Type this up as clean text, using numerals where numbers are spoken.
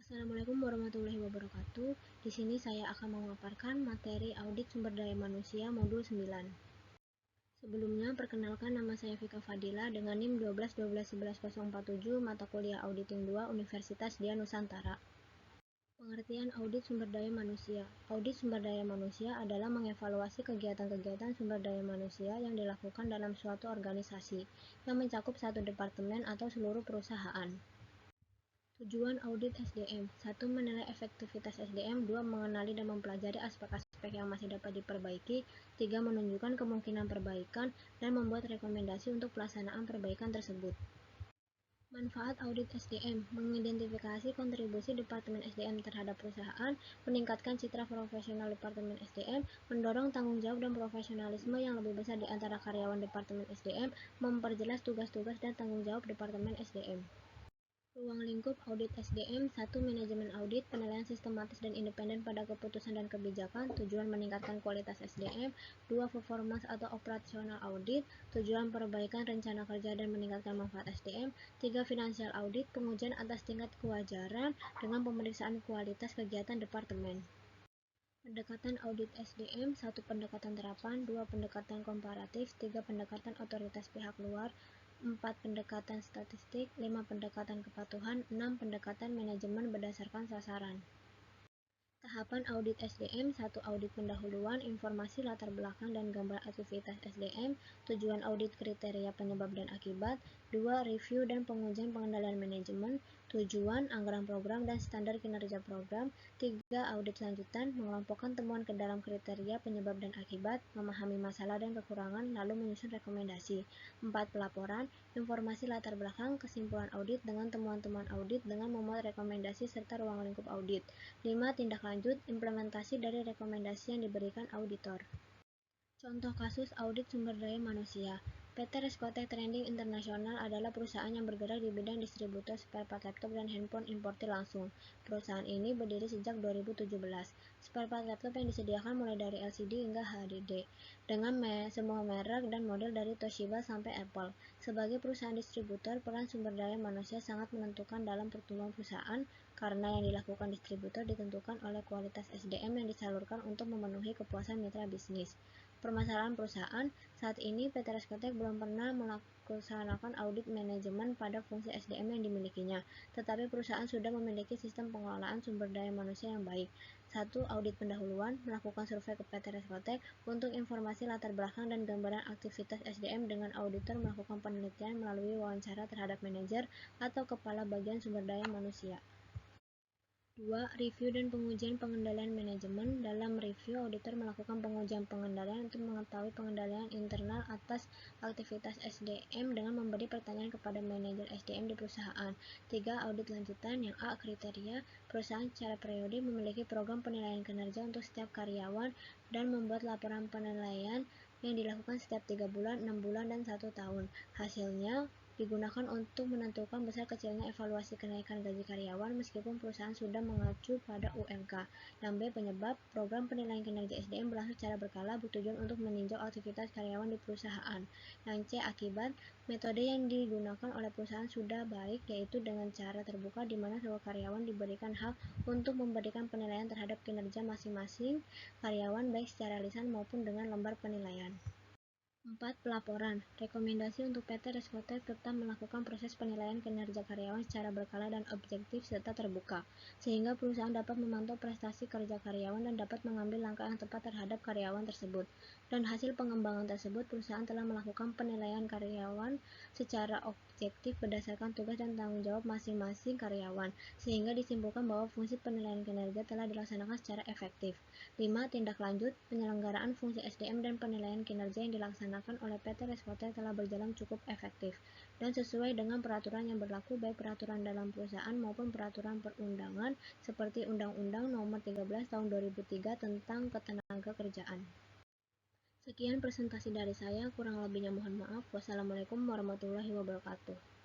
Assalamualaikum warahmatullahi wabarakatuh. Di sini saya akan memaparkan materi audit sumber daya manusia modul 9. Sebelumnya, perkenalkan nama saya Vika Fadila dengan NIM 12 mata kuliah Auditing 2 Universitas Dia Nusantara. Pengertian audit sumber daya manusia. Audit sumber daya manusia adalah mengevaluasi kegiatan-kegiatan sumber daya manusia yang dilakukan dalam suatu organisasi yang mencakup satu departemen atau seluruh perusahaan. Tujuan audit SDM: 1. Menilai efektivitas SDM. 2. Mengenali dan mempelajari aspek-aspek yang masih dapat diperbaiki. 3. Menunjukkan kemungkinan perbaikan dan membuat rekomendasi untuk pelaksanaan perbaikan tersebut. Manfaat audit SDM: mengidentifikasi kontribusi Departemen SDM terhadap perusahaan, meningkatkan citra profesional Departemen SDM, mendorong tanggung jawab dan profesionalisme yang lebih besar di antara karyawan Departemen SDM, memperjelas tugas-tugas dan tanggung jawab Departemen SDM. Ruang lingkup audit SDM. 1. Manajemen audit, penilaian sistematis dan independen pada keputusan dan kebijakan, tujuan meningkatkan kualitas SDM. 2. Performance atau operasional audit, tujuan perbaikan rencana kerja dan meningkatkan manfaat SDM. 3. Financial audit, pengujian atas tingkat kewajaran dengan pemeriksaan kualitas kegiatan departemen. Pendekatan audit SDM. 1. Pendekatan terapan. 2. Pendekatan komparatif. 3. Pendekatan otoritas pihak luar. 4. Pendekatan statistik. 5. Pendekatan kepatuhan. 6. Pendekatan manajemen berdasarkan sasaran. Tahapan audit SDM. 1. Audit pendahuluan, informasi latar belakang dan gambar aktivitas SDM. Tujuan audit, kriteria penyebab dan akibat. 2. Review dan pengujian pengendalian manajemen. Tujuan, anggaran program dan standar kinerja program. 3. Audit lanjutan, mengelompokkan temuan ke dalam kriteria penyebab dan akibat, memahami masalah dan kekurangan, lalu menyusun rekomendasi. 4. Pelaporan, informasi latar belakang, kesimpulan audit dengan temuan-temuan audit dengan memuat rekomendasi serta ruang lingkup audit. 5. Tindak lanjut, implementasi dari rekomendasi yang diberikan auditor. Contoh kasus audit sumber daya manusia. PT Rescotek Trading Internasional adalah perusahaan yang bergerak di bidang distributor spare part laptop dan handphone importir langsung. Perusahaan ini berdiri sejak 2017. Spare part laptop yang disediakan mulai dari LCD hingga HDD, dengan semua merek dan model dari Toshiba sampai Apple. Sebagai perusahaan distributor, peran sumber daya manusia sangat menentukan dalam pertumbuhan perusahaan, karena yang dilakukan distributor ditentukan oleh kualitas SDM yang disalurkan untuk memenuhi kepuasan mitra bisnis. Permasalahan perusahaan, saat ini PT Rescotek belum pernah melaksanakan audit manajemen pada fungsi SDM yang dimilikinya, tetapi perusahaan sudah memiliki sistem pengelolaan sumber daya manusia yang baik. 1. Audit pendahuluan, melakukan survei ke PT Rescotek untuk informasi latar belakang dan gambaran aktivitas SDM dengan auditor melakukan penelitian melalui wawancara terhadap manajer atau kepala bagian sumber daya manusia. 2. Review dan pengujian pengendalian manajemen. Dalam review, auditor melakukan pengujian pengendalian untuk mengetahui pengendalian internal atas aktivitas SDM dengan memberi pertanyaan kepada manajer SDM di perusahaan. 3. Audit lanjutan. Yang A. Kriteria. Perusahaan secara periode memiliki program penilaian kinerja untuk setiap karyawan dan membuat laporan penilaian yang dilakukan setiap 3 bulan, 6 bulan, dan 1 tahun. Hasilnya digunakan untuk menentukan besar kecilnya evaluasi kenaikan gaji karyawan meskipun perusahaan sudah mengacu pada UMK. Yang B. Penyebab. Program penilaian kinerja SDM berlangsung secara berkala bertujuan untuk meninjau aktivitas karyawan di perusahaan. Yang C. Akibat. Metode yang digunakan oleh perusahaan sudah baik, yaitu dengan cara terbuka di mana seluruh karyawan diberikan hak untuk memberikan penilaian terhadap kinerja masing-masing karyawan baik secara lisan maupun dengan lembar penilaian. 4. Pelaporan. Rekomendasi untuk PT Rescotek tetap melakukan proses penilaian kinerja karyawan secara berkala dan objektif serta terbuka, sehingga perusahaan dapat memantau prestasi kerja karyawan dan dapat mengambil langkah yang tepat terhadap karyawan tersebut. Dan hasil pengembangan tersebut, perusahaan telah melakukan penilaian karyawan secara objektif berdasarkan tugas dan tanggung jawab masing-masing karyawan, sehingga disimpulkan bahwa fungsi penilaian kinerja telah dilaksanakan secara efektif. 5. Tindak lanjut. Penyelenggaraan fungsi SDM dan penilaian kinerja yang dilaksanakan oleh PT Rescotek telah berjalan cukup efektif dan sesuai dengan peraturan yang berlaku, baik peraturan dalam perusahaan maupun peraturan perundangan seperti Undang-Undang Nomor 13 Tahun 2003 tentang Ketenagakerjaan. Sekian presentasi dari saya, kurang lebihnya mohon maaf. Wassalamualaikum warahmatullahi wabarakatuh.